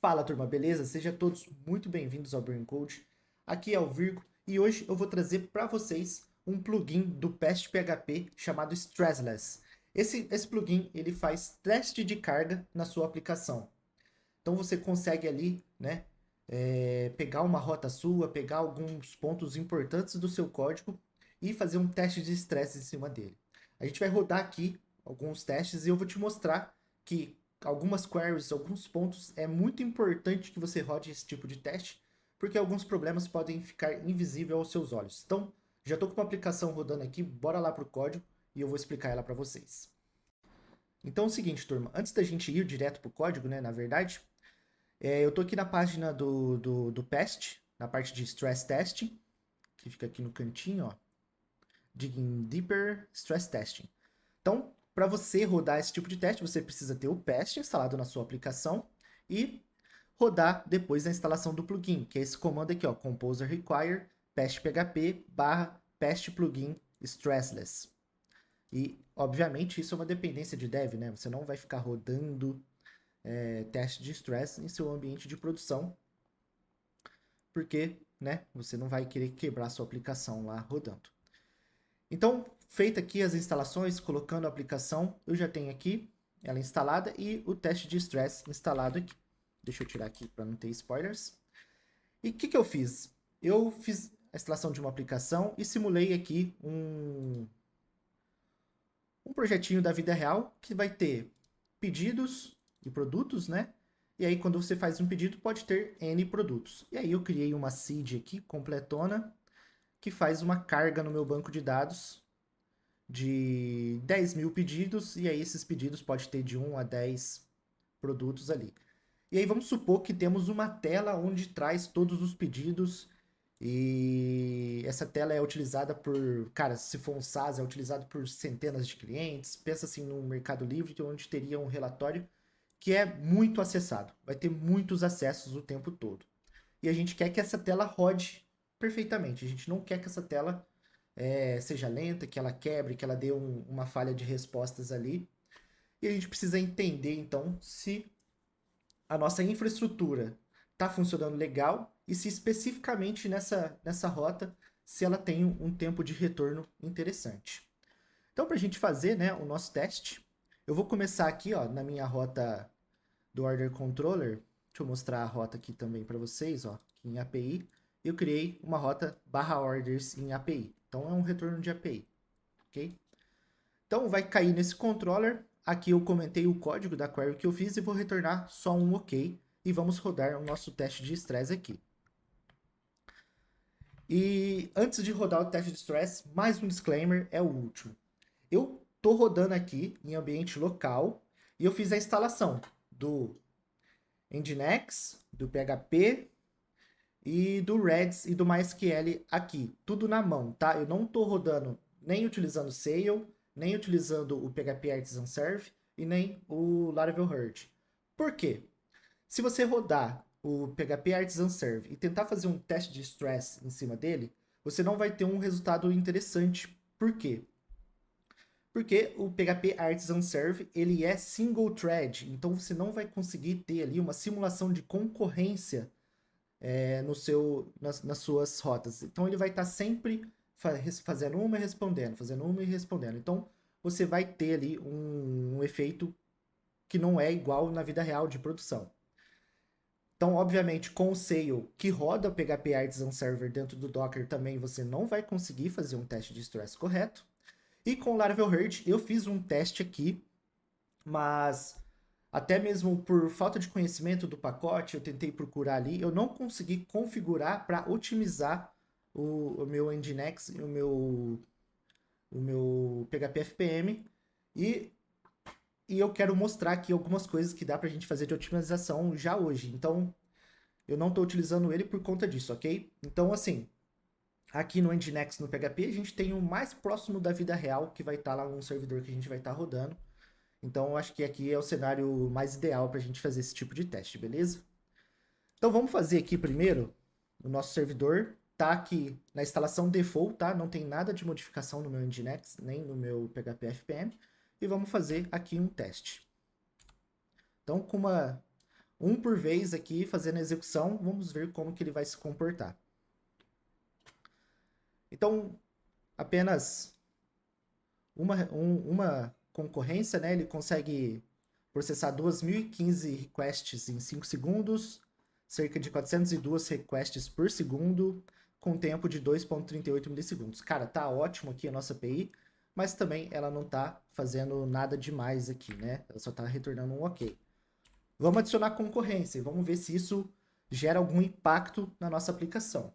Fala turma, beleza? Sejam todos muito bem-vindos ao Brain Code. Aqui é o Virgo e hoje eu vou trazer para vocês um plugin do Pest PHP chamado Stressless. Esse plugin ele faz teste de carga na sua aplicação. Então você consegue ali, né, pegar uma rota sua, pegar alguns pontos importantes do seu código e fazer um teste de estresse em cima dele. A gente vai rodar aqui alguns testes e eu vou te mostrar que algumas queries, alguns pontos, é muito importante que você rode esse tipo de teste, porque alguns problemas podem ficar invisíveis aos seus olhos. Então, já estou com uma aplicação rodando aqui, bora lá para o código e eu vou explicar ela para vocês. Então é o seguinte, turma, antes da gente ir direto para o código, né, na verdade, eu estou aqui na página do PEST, na parte de Stress Testing, que fica aqui no cantinho, ó, Digging Deeper Stress Testing. Então, para você rodar esse tipo de teste, você precisa ter o PEST instalado na sua aplicação e rodar depois a instalação do plugin, que é esse comando aqui, ó, composer require pest php barra pest plugin stressless. E, obviamente, isso é uma dependência de dev, né? Você não vai ficar rodando teste de stress em seu ambiente de produção, porque, né, você não vai querer quebrar sua aplicação lá rodando. Então, feita aqui as instalações, colocando a aplicação, eu já tenho aqui ela instalada e o teste de stress instalado aqui. Deixa eu tirar aqui para não ter spoilers. E o que eu fiz? Eu fiz a instalação de uma aplicação e simulei aqui um projetinho da vida real que vai ter pedidos e produtos, né? E aí, quando você faz um pedido, pode ter N produtos. E aí, eu criei uma seed aqui, completona, que faz uma carga no meu banco de dados de 10 mil pedidos, e aí esses pedidos pode ter de 1 a 10 produtos ali. E aí vamos supor que temos uma tela onde traz todos os pedidos e essa tela é utilizada por, cara, se for um SaaS, é utilizado por centenas de clientes. Pensa assim no Mercado Livre, onde teria um relatório que é muito acessado, vai ter muitos acessos o tempo todo. E a gente quer que essa tela rode perfeitamente. A gente não quer que essa tela seja lenta, que ela quebre, que ela dê uma falha de respostas ali. E a gente precisa entender, então, se a nossa infraestrutura está funcionando legal e se especificamente nessa rota, se ela tem um tempo de retorno interessante. Então, para a gente fazer, né, o nosso teste, eu vou começar aqui ó, na minha rota do Order Controller. Deixa eu mostrar a rota aqui também para vocês, ó, aqui em API. Eu criei uma rota /orders em API. Então, é um retorno de API, ok? Então, vai cair nesse controller. Aqui eu comentei o código da query que eu fiz e vou retornar só um OK. E vamos rodar o nosso teste de stress aqui. E antes de rodar o teste de stress, mais um disclaimer, é o último. Eu estou rodando aqui em ambiente local e eu fiz a instalação do Nginx, do PHP e do Redis e do MySQL aqui, tudo na mão, tá? Eu não estou rodando nem utilizando Sail, nem utilizando o PHP Artisan Serve e nem o Laravel Herd. Por quê? Se você rodar o PHP Artisan Serve e tentar fazer um teste de stress em cima dele, você não vai ter um resultado interessante. Por quê? Porque o PHP Artisan Serve ele é single thread, então você não vai conseguir ter ali uma simulação de concorrência no nas suas rotas. Então ele vai estar sempre fazendo uma e respondendo, fazendo uma e respondendo. Então você vai ter ali um efeito que não é igual na vida real de produção. Então, obviamente, com o Sail, que roda o PHP Artisan Server dentro do Docker também, você não vai conseguir fazer um teste de stress correto. E com o Laravel Herd, eu fiz um teste aqui, mas até mesmo por falta de conhecimento do pacote, eu tentei procurar ali, eu não consegui configurar para otimizar o meu Nginx e o meu PHP FPM. E, e eu quero mostrar aqui algumas coisas que dá para a gente fazer de otimização já hoje. Então, eu não estou utilizando ele por conta disso, ok? Então, assim, aqui no Nginx, no PHP, a gente tem o mais próximo da vida real, que vai estar lá num servidor que a gente vai estar rodando. Então, eu acho que aqui é o cenário mais ideal para a gente fazer esse tipo de teste, beleza? Então, vamos fazer aqui primeiro o nosso servidor. Tá aqui na instalação default, tá? Não tem nada de modificação no meu Nginx, nem no meu PHP FPM. E vamos fazer aqui um teste. Então, com um por vez aqui, fazendo a execução. Vamos ver como que ele vai se comportar. Então, apenas uma concorrência, né? Ele consegue processar 2.015 requests em 5 segundos, cerca de 402 requests por segundo, com tempo de 2,38 milissegundos. Cara, tá ótimo aqui a nossa API, mas também ela não tá fazendo nada demais aqui, né? Ela só tá retornando um OK. Vamos adicionar concorrência e vamos ver se isso gera algum impacto na nossa aplicação.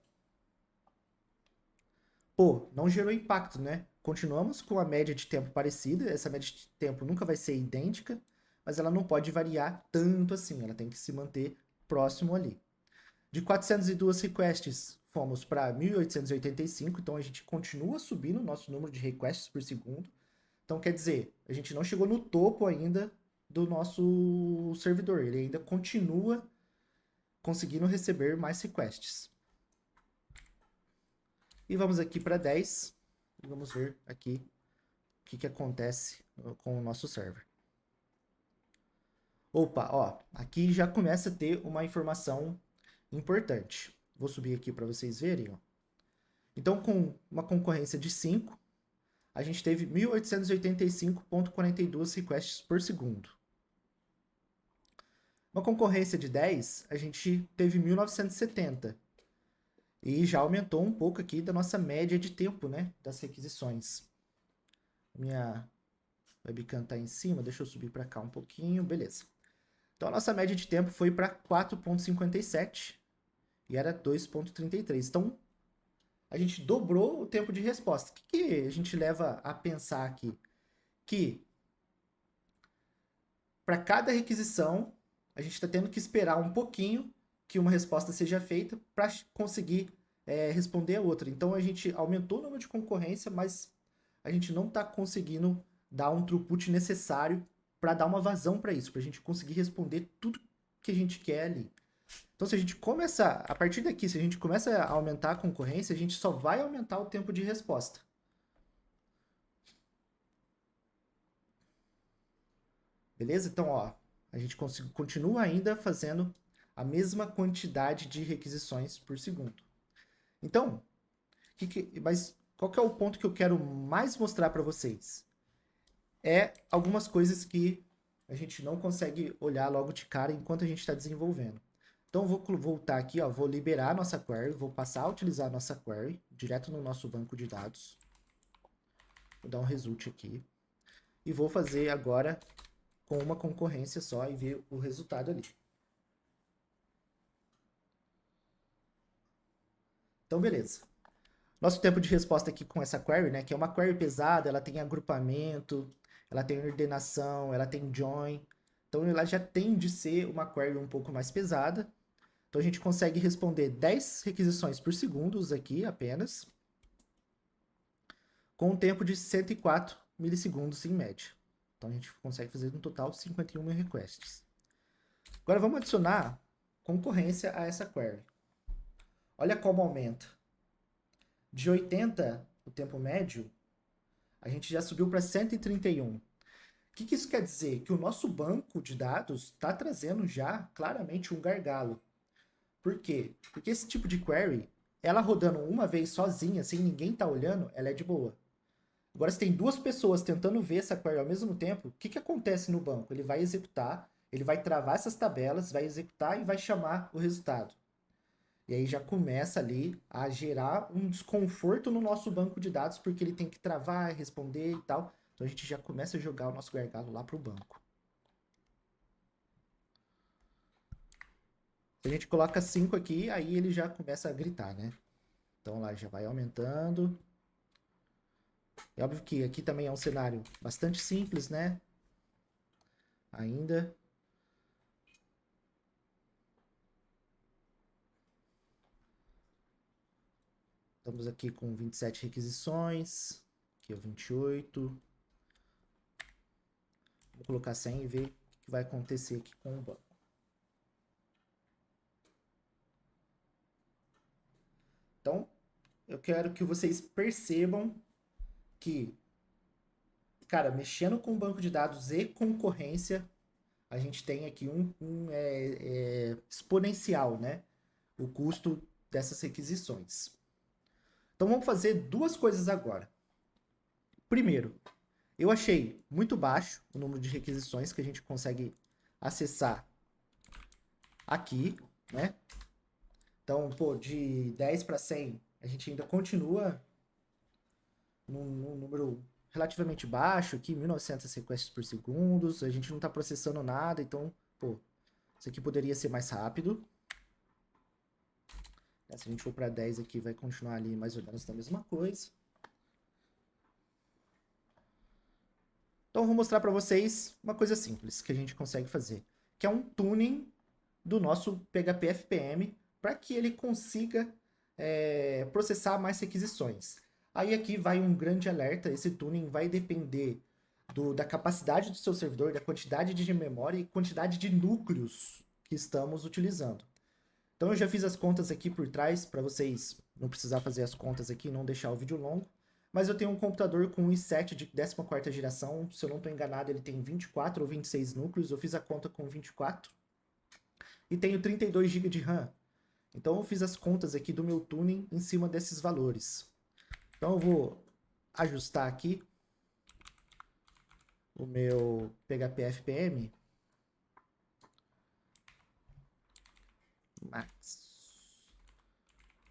Pô, não gerou impacto, né? Continuamos com a média de tempo parecida, essa média de tempo nunca vai ser idêntica, mas ela não pode variar tanto assim, ela tem que se manter próximo ali. De 402 requests, fomos para 1.885, então a gente continua subindo o nosso número de requests por segundo. Então quer dizer, a gente não chegou no topo ainda do nosso servidor, ele ainda continua conseguindo receber mais requests. E vamos aqui para 10 e vamos ver aqui o que acontece com o nosso server. Opa, ó, aqui já começa a ter uma informação importante. Vou subir aqui para vocês verem, ó. Então, com uma concorrência de 5, a gente teve 1.885.42 requests por segundo. Uma concorrência de 10, a gente teve 1.970. E já aumentou um pouco aqui da nossa média de tempo, né, das requisições. Minha webcam está em cima, deixa eu subir para cá um pouquinho, beleza. Então a nossa média de tempo foi para 4,57 e era 2,33. Então a gente dobrou o tempo de resposta. O que a gente leva a pensar aqui? Que para cada requisição a gente está tendo que esperar um pouquinho que uma resposta seja feita para conseguir responder a outra. Então a gente aumentou o número de concorrência, mas a gente não está conseguindo dar um throughput necessário para dar uma vazão para isso, para a gente conseguir responder tudo que a gente quer ali. Então, se a gente começa, a partir daqui, se a gente começa a aumentar a concorrência, a gente só vai aumentar o tempo de resposta. Beleza? Então, ó, a gente continua ainda fazendo a mesma quantidade de requisições por segundo. Então, mas qual que é o ponto que eu quero mais mostrar para vocês? É algumas coisas que a gente não consegue olhar logo de cara enquanto a gente está desenvolvendo. Então, vou voltar aqui, ó, vou liberar a nossa query, vou passar a utilizar a nossa query direto no nosso banco de dados. Vou dar um result aqui. E vou fazer agora com uma concorrência só e ver o resultado ali. Então, beleza. Nosso tempo de resposta aqui com essa query, né, que é uma query pesada, ela tem agrupamento, ela tem ordenação, ela tem join. Então, ela já tende a ser uma query um pouco mais pesada. Então, a gente consegue responder 10 requisições por segundo aqui apenas, com um tempo de 104 milissegundos em média. Então, a gente consegue fazer no total 51 requests. Agora, vamos adicionar concorrência a essa query. Olha como aumenta. De 80, o tempo médio, a gente já subiu para 131. O que isso quer dizer? Que o nosso banco de dados está trazendo já claramente um gargalo. Por quê? Porque esse tipo de query, ela rodando uma vez sozinha, sem ninguém estar olhando, ela é de boa. Agora, se tem duas pessoas tentando ver essa query ao mesmo tempo, o que acontece no banco? Ele vai executar, ele vai travar essas tabelas, vai executar e vai chamar o resultado. E aí já começa ali a gerar um desconforto no nosso banco de dados, porque ele tem que travar, responder e tal. Então a gente já começa a jogar o nosso gargalo lá para o banco. Se a gente coloca 5 aqui, aí ele já começa a gritar, né? Então lá já vai aumentando. É óbvio que aqui também é um cenário bastante simples, né? Ainda. Estamos aqui com 27 requisições. Aqui é o 28. Vou colocar 100 e ver o que vai acontecer aqui com o banco. Então, eu quero que vocês percebam que, cara, mexendo com o banco de dados e concorrência, a gente tem aqui exponencial, né? O custo dessas requisições. Então vamos fazer duas coisas agora. Primeiro, eu achei muito baixo o número de requisições que a gente consegue acessar aqui, né? Então, pô, de 10 para 100, a gente ainda continua num número relativamente baixo aqui, 1900 requests por segundo, a gente não está processando nada, então, pô, isso aqui poderia ser mais rápido. Se a gente for para 10 aqui, vai continuar ali mais ou menos da mesma coisa. Então, eu vou mostrar para vocês uma coisa simples que a gente consegue fazer, que é um tuning do nosso PHP FPM para que ele consiga processar mais requisições. Aí aqui vai um grande alerta, esse tuning vai depender da capacidade do seu servidor, da quantidade de memória e quantidade de núcleos que estamos utilizando. Então eu já fiz as contas aqui por trás, para vocês não precisar fazer as contas aqui, não deixar o vídeo longo. Mas eu tenho um computador com um i7 de 14ª geração, se eu não estou enganado ele tem 24 ou 26 núcleos, eu fiz a conta com 24. E tenho 32 GB de RAM. Então eu fiz as contas aqui do meu tuning em cima desses valores. Então eu vou ajustar aqui o meu PHP FPM. Max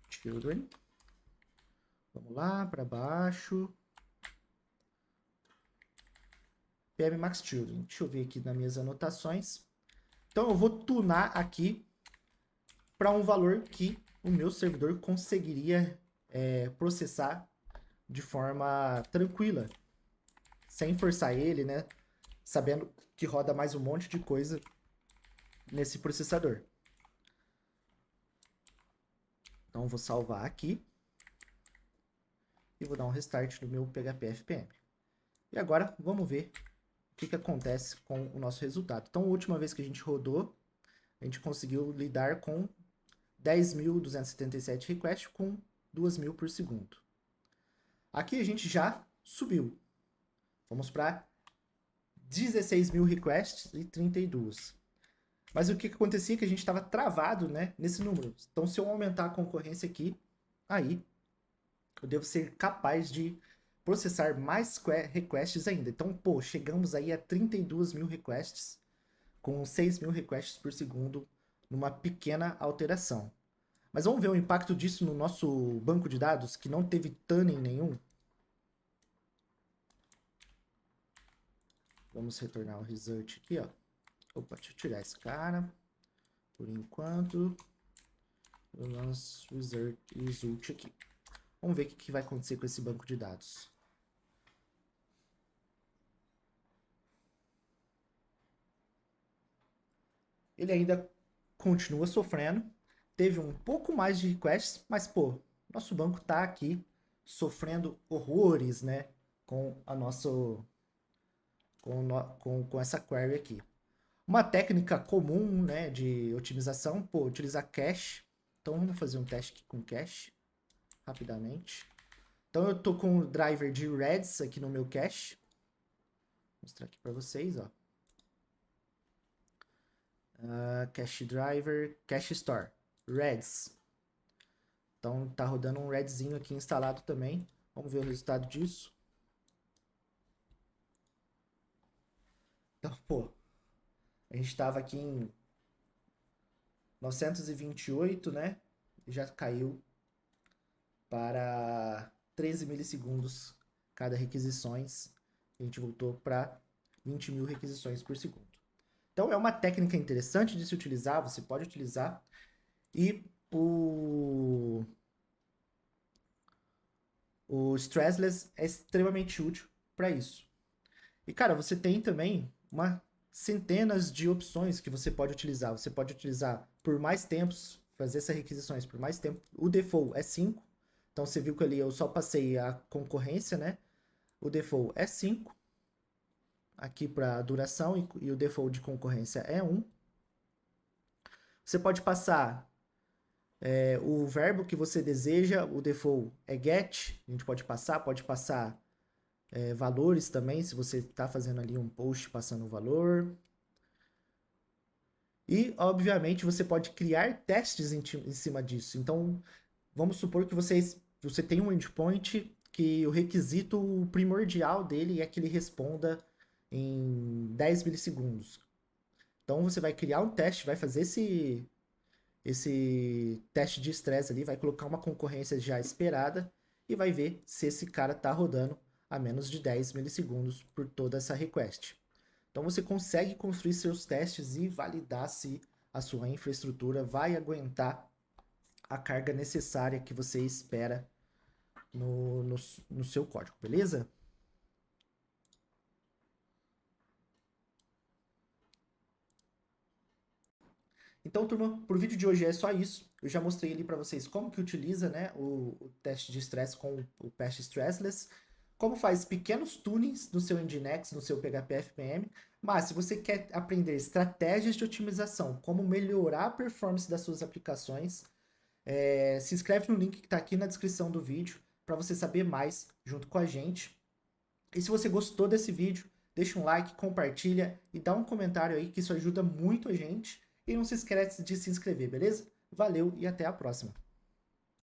Children. Vamos lá, para baixo. PM Max Children. Deixa eu ver aqui nas minhas anotações. Então eu vou tunar aqui para um valor que o meu servidor conseguiria processar de forma tranquila, sem forçar ele, né? Sabendo que roda mais um monte de coisa nesse processador. Então eu vou salvar aqui e vou dar um restart no meu PHP FPM. E agora vamos ver o que acontece com o nosso resultado. Então a última vez que a gente rodou, a gente conseguiu lidar com 10.277 requests com 2.000 por segundo. Aqui a gente já subiu. Vamos para 16.000 requests e 32. Mas o que acontecia é que a gente estava travado, né, nesse número. Então se eu aumentar a concorrência aqui, aí eu devo ser capaz de processar mais requests ainda. Então, pô, chegamos aí a 32.000 requests com 6.000 requests por segundo numa pequena alteração. Mas vamos ver o impacto disso no nosso banco de dados, que não teve tuning nenhum. Vamos retornar o result aqui, ó. Opa, deixa eu tirar esse cara. Por enquanto, o nosso result aqui. Vamos ver o que vai acontecer com esse banco de dados. Ele ainda continua sofrendo. Teve um pouco mais de requests, mas, pô, nosso banco tá aqui sofrendo horrores, né? Com a nossa... Com essa query aqui. Uma técnica comum, né, de otimização, pô, utilizar cache. Então vamos fazer um teste aqui com cache, rapidamente. Então eu tô com o driver de Redis aqui no meu cache. Vou mostrar aqui para vocês, ó. Cache driver, cache store, Redis. Então tá rodando um Redzinho aqui instalado também. Vamos ver o resultado disso. Então, pô, a gente estava aqui em 928, né? E já caiu para 13 milissegundos cada requisições. A gente voltou para 20.000 requisições por segundo. Então é uma técnica interessante de se utilizar, você pode utilizar. E o Stressless é extremamente útil para isso. E cara, você tem também centenas de opções que você pode utilizar. Você pode utilizar por mais tempos, fazer essas requisições por mais tempo. O default é 5. Então você viu que ali eu só passei a concorrência, né? O default é 5. Aqui para duração e o default de concorrência é 1. Você pode passar o verbo que você deseja, o default é get. A gente pode passar valores também, se você está fazendo ali um post passando o valor. E, obviamente, você pode criar testes em cima disso. Então, vamos supor que você tem um endpoint que o requisito primordial dele é que ele responda em 10 milissegundos. Então, você vai criar um teste, vai fazer esse teste de estresse ali, vai colocar uma concorrência já esperada e vai ver se esse cara está rodando a menos de 10 milissegundos por toda essa request. Então você consegue construir seus testes e validar se a sua infraestrutura vai aguentar a carga necessária que você espera no seu código, beleza? Então, turma, por vídeo de hoje é só isso. Eu já mostrei ali para vocês como que utiliza, né, o teste de stress com o Patch Stressless, como faz pequenos tunings no seu Nginx, no seu PHP FPM, mas se você quer aprender estratégias de otimização, como melhorar a performance das suas aplicações, se inscreve no link que está aqui na descrição do vídeo para você saber mais junto com a gente. E se você gostou desse vídeo, deixa um like, compartilha e dá um comentário aí que isso ajuda muito a gente. E não se esquece de se inscrever, beleza? Valeu e até a próxima.